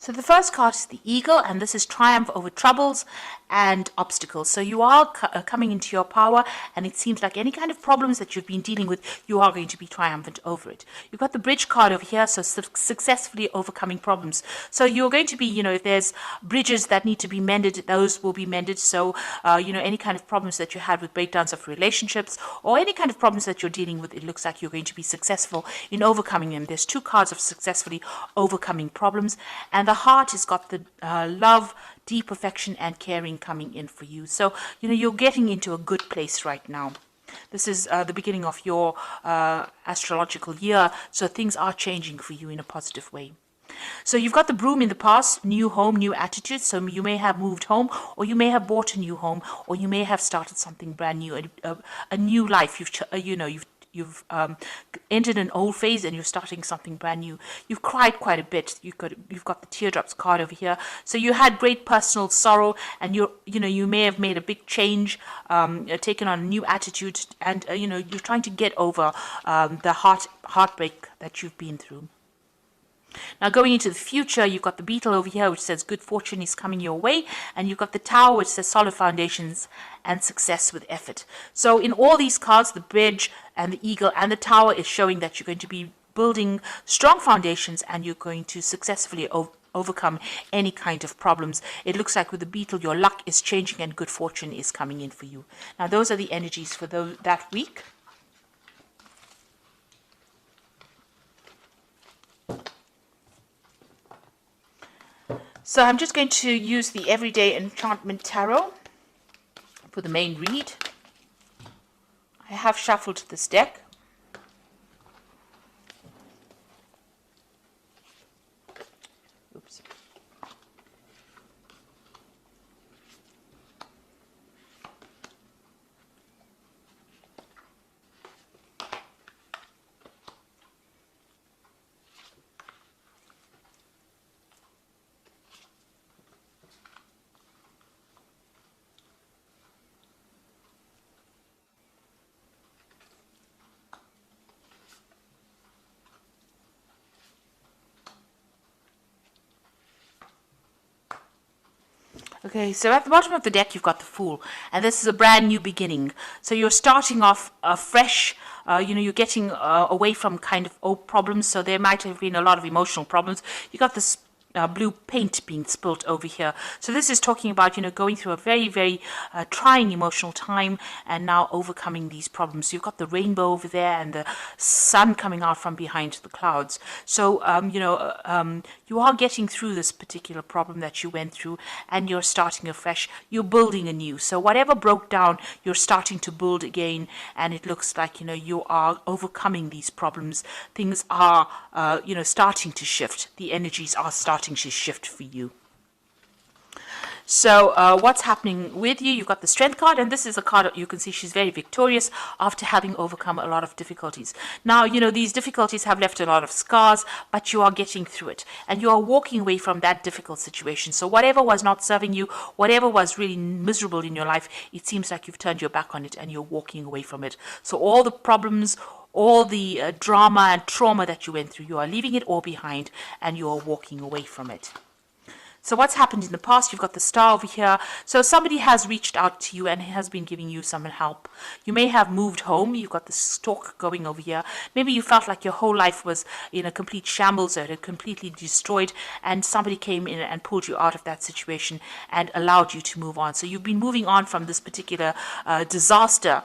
So the first card is the Eagle, and this is triumph over troubles and obstacles. So you are coming into your power, and it seems like any kind of problems that you've been dealing with, you are going to be triumphant over it. You've got the Bridge card over here, so successfully overcoming problems. So you're going to be, if there's bridges that need to be mended, those will be mended. So, any kind of problems that you had with breakdowns of relationships or any kind of problems that you're dealing with, it looks like you're going to be successful in overcoming them. There's 2 cards of successfully overcoming problems, and the Heart has got the love, deep affection and caring coming in for you. So, you're getting into a good place right now. This is the beginning of your astrological year, so things are changing for you in a positive way. So you've got the Broom in the past, new home, new attitude. So you may have moved home, or you may have bought a new home, or you may have started something brand new, a new life. You've entered an old phase and you're starting something brand new. You've cried quite a bit. You've got the teardrops card over here. So you had great personal sorrow, and you may have made a big change, taken on a new attitude, and you're trying to get over the heartbreak that you've been through. Now going into the future, you've got the Beetle over here, which says good fortune is coming your way, and you've got the Tower, which says solid foundations and success with effort. So in all these cards, the Bridge and the Eagle and the Tower is showing that you're going to be building strong foundations, and you're going to successfully overcome any kind of problems. It looks like with the Beetle, your luck is changing and good fortune is coming in for you. Now those are the energies for that week. So I'm just going to use the Everyday Enchantment Tarot for the main read. I have shuffled this deck. Oops. Okay, so at the bottom of the deck, you've got the Fool, and this is a brand new beginning. So you're starting off fresh. You're getting away from kind of old problems. So there might have been a lot of emotional problems. You got this blue paint being spilt over here. So this is talking about, going through a very, very trying emotional time and now overcoming these problems. You've got the rainbow over there and the sun coming out from behind the clouds. So, you are getting through this particular problem that you went through, and you're starting afresh. You're building anew. So whatever broke down, you're starting to build again, and it looks like, you are overcoming these problems. Things are, starting to shift. The energies are starting to shift for you. So what's happening with you? You've got the Strength card, and this is a card that you can see she's very victorious after having overcome a lot of difficulties. Now, these difficulties have left a lot of scars, but you are getting through it, and you are walking away from that difficult situation. So whatever was not serving you, whatever was really miserable in your life, it seems like you've turned your back on it and you're walking away from it. So all the problems, all the drama and trauma that you went through, you are leaving it all behind and you are walking away from it. So what's happened in the past? You've got the Star over here. So somebody has reached out to you and has been giving you some help. You may have moved home. You've got the Stork going over here. Maybe you felt like your whole life was in a complete shambles, or it had completely destroyed, and somebody came in and pulled you out of that situation and allowed you to move on. So you've been moving on from this particular disaster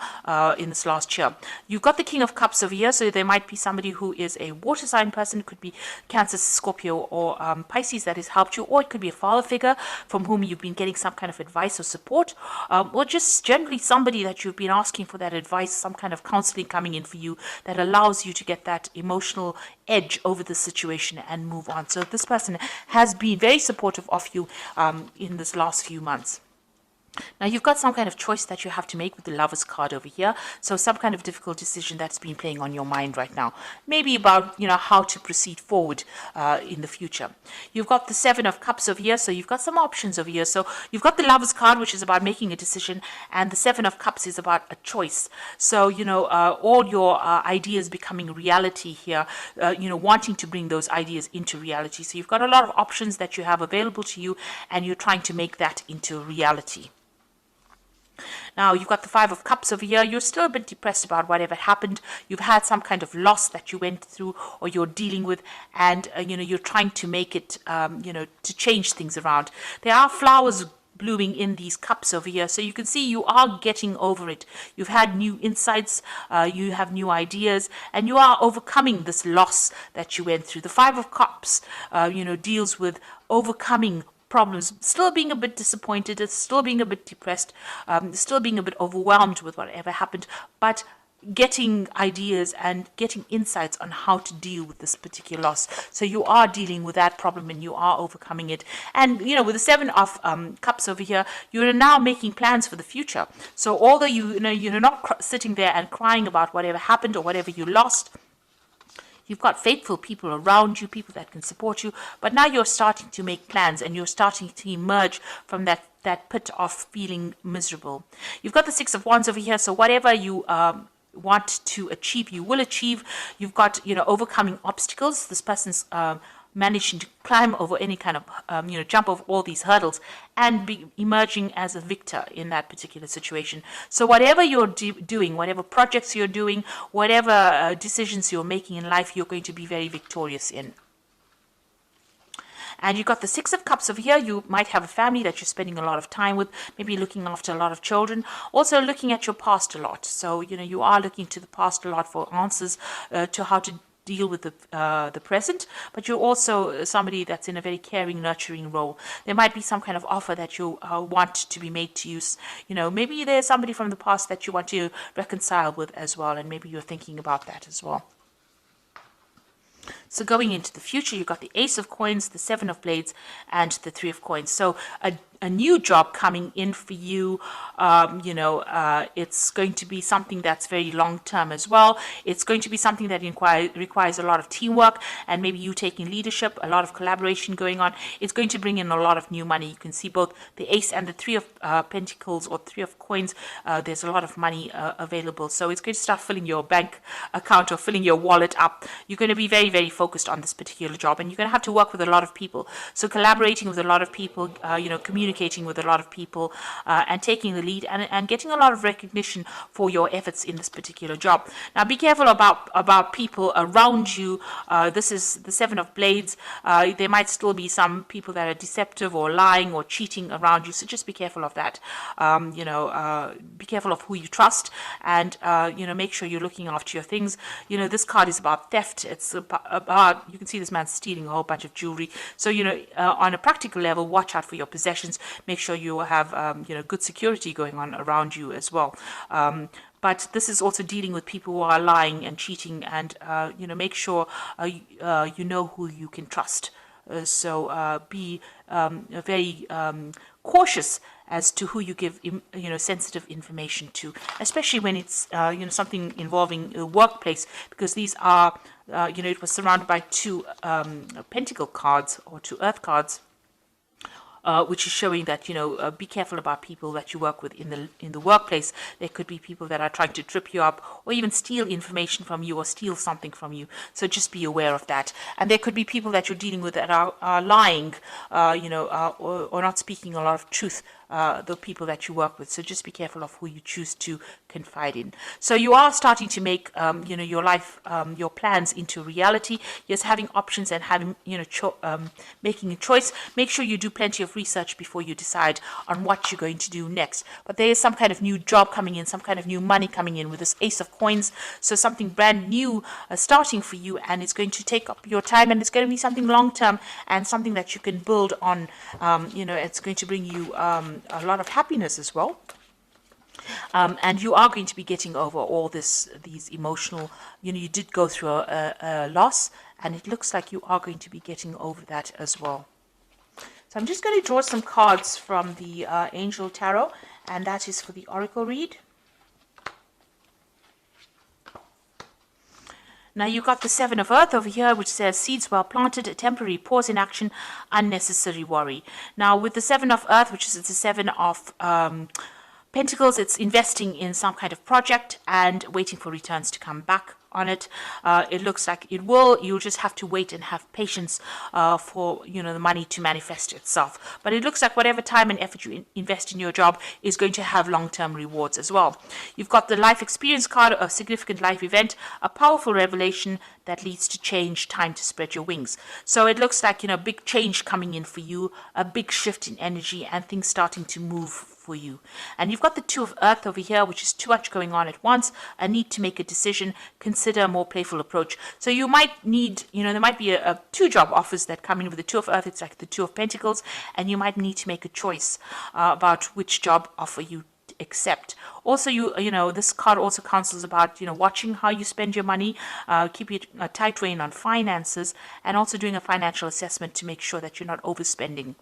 in this last year. You've got the King of Cups over here. So there might be somebody who is a water sign person. It could be Cancer, Scorpio, or Pisces that has helped you, or it could be a father figure from whom you've been getting some kind of advice or support, or just generally somebody that you've been asking for that advice, some kind of counseling coming in for you that allows you to get that emotional edge over the situation and move on. So this person has been very supportive of you in this last few months. Now you've got some kind of choice that you have to make with the Lovers card over here. So some kind of difficult decision that's been playing on your mind right now. Maybe about, how to proceed forward in the future. You've got the Seven of Cups over here. So you've got some options over here. So you've got the Lovers card, which is about making a decision. And the Seven of Cups is about a choice. So, all your ideas becoming reality here, wanting to bring those ideas into reality. So you've got a lot of options that you have available to you, and you're trying to make that into reality. Now, you've got the Five of Cups over here. You're still a bit depressed about whatever happened. You've had some kind of loss that you went through or you're dealing with, and, you're trying to make it, to change things around. There are flowers blooming in these cups over here, so you can see you are getting over it. You've had new insights, you have new ideas, and you are overcoming this loss that you went through. The Five of Cups, deals with overcoming problems, still being a bit disappointed, still being a bit depressed, still being a bit overwhelmed with whatever happened, but getting ideas and getting insights on how to deal with this particular loss. So you are dealing with that problem and you are overcoming it. And, with the Seven of Cups over here, you're now making plans for the future. So although you're not sitting there and crying about whatever happened or whatever you lost, you've got faithful people around you, people that can support you, but now you're starting to make plans and you're starting to emerge from that pit of feeling miserable. You've got the Six of Wands over here, so whatever you want to achieve, you will achieve. You've got, overcoming obstacles. This person's managing to climb over any kind of, jump over all these hurdles and be emerging as a victor in that particular situation. So whatever you're doing, whatever projects you're doing, whatever decisions you're making in life, you're going to be very victorious in. And you've got the Six of Cups over here. You might have a family that you're spending a lot of time with, maybe looking after a lot of children, also looking at your past a lot. So, you are looking to the past a lot for answers to how to deal with the present, but you're also somebody that's in a very caring, nurturing role. There might be some kind of offer that you want to be made to you. Maybe there's somebody from the past that you want to reconcile with as well, and maybe you're thinking about that as well. So going into the future, you've got the Ace of Coins, the Seven of Blades, and the Three of Coins. So a new job coming in for you. It's going to be something that's very long term as well. It's going to be something that requires a lot of teamwork and maybe you taking leadership, a lot of collaboration going on. It's going to bring in a lot of new money. You can see both the Ace and the Three of Pentacles or Three of Coins. There's a lot of money available. So it's going to start filling your bank account or filling your wallet up. You're going to be very, very focused on this particular job, and you're going to have to work with a lot of people. So collaborating with a lot of people, communicating with a lot of people, and taking the lead and getting a lot of recognition for your efforts in this particular job. Now be careful about people around you. This is the Seven of Blades. There might still be some people that are deceptive or lying or cheating around you, so just be careful of that. Be careful of who you trust, and make sure you're looking after your things. This card is about theft. It's about, you can see this man stealing a whole bunch of jewelry. So on a practical level, watch out for your possessions. Make sure you have good security going on around you as well. But this is also dealing with people who are lying and cheating, and make sure you know who you can trust. So be very cautious as to who you give sensitive information to, especially when it's something involving a workplace, because these are it was surrounded by two pentacle cards or two earth cards. Which is showing that be careful about people that you work with in the workplace. There could be people that are trying to trip you up or even steal information from you or steal something from you. So just be aware of that. And there could be people that you're dealing with that are lying, or not speaking a lot of truth. The people that you work with. So just be careful of who you choose to confide in. So you are starting to make, your life, your plans into reality. Yes, having options and having, making a choice. Make sure you do plenty of research before you decide on what you're going to do next. But there is some kind of new job coming in, some kind of new money coming in with this Ace of Coins. So something brand new starting for you, and it's going to take up your time, and it's going to be something long term and something that you can build on. It's going to bring you a lot of happiness as well. And you are going to be getting over all these emotional, you did go through a loss, and it looks like you are going to be getting over that as well. So I'm just going to draw some cards from the Angel Tarot, And that is for the oracle read. Now you got the Seven of Earth over here, which says seeds well planted, a temporary pause in action, unnecessary worry. Now with the Seven of Earth, which is the Seven of Pentacles, it's investing in some kind of project and waiting for returns to come back on it. It looks like it will. You'll just have to wait and have patience for the money to manifest itself. But it looks like whatever time and effort you invest in your job is going to have long-term rewards as well. You've got the life experience card, a significant life event, a powerful revelation that leads to change, time to spread your wings. So it looks like big change coming in for you, a big shift in energy, and things starting to move for you. And you've got the Two of Earth over here, which is too much going on at once, a need to make a decision, consider a more playful approach. So you might need, there might be a two job offers that come in with the Two of Earth. It's like the Two of Pentacles, and you might need to make a choice about which job offer you accept. Also, this card also counsels about watching how you spend your money, keeping a tight rein on finances, and also doing a financial assessment to make sure that you're not overspending.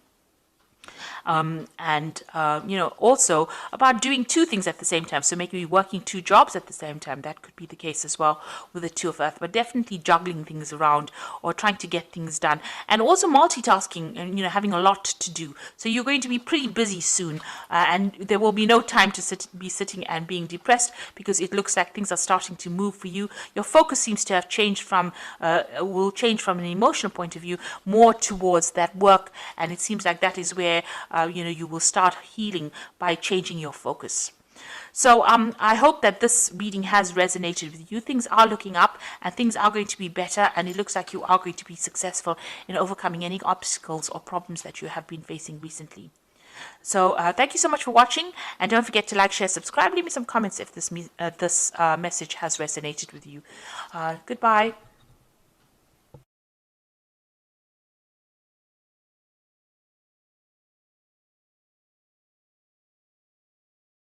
Also about doing two things at the same time. So maybe working two jobs at the same time. That could be the case as well with the Two of Earth, but definitely juggling things around or trying to get things done. And also multitasking and, having a lot to do. So you're going to be pretty busy soon, and there will be no time to be sitting and being depressed, because it looks like things are starting to move for you. Your focus seems to have changed will change from an emotional point of view more towards that work, and it seems like that is where you will start healing by changing your focus. So I hope that this reading has resonated with you. Things are looking up and things are going to be better, and it looks like you are going to be successful in overcoming any obstacles or problems that you have been facing recently. So thank you so much for watching, and don't forget to like, share, subscribe, leave me some comments if this message has resonated with you. Goodbye.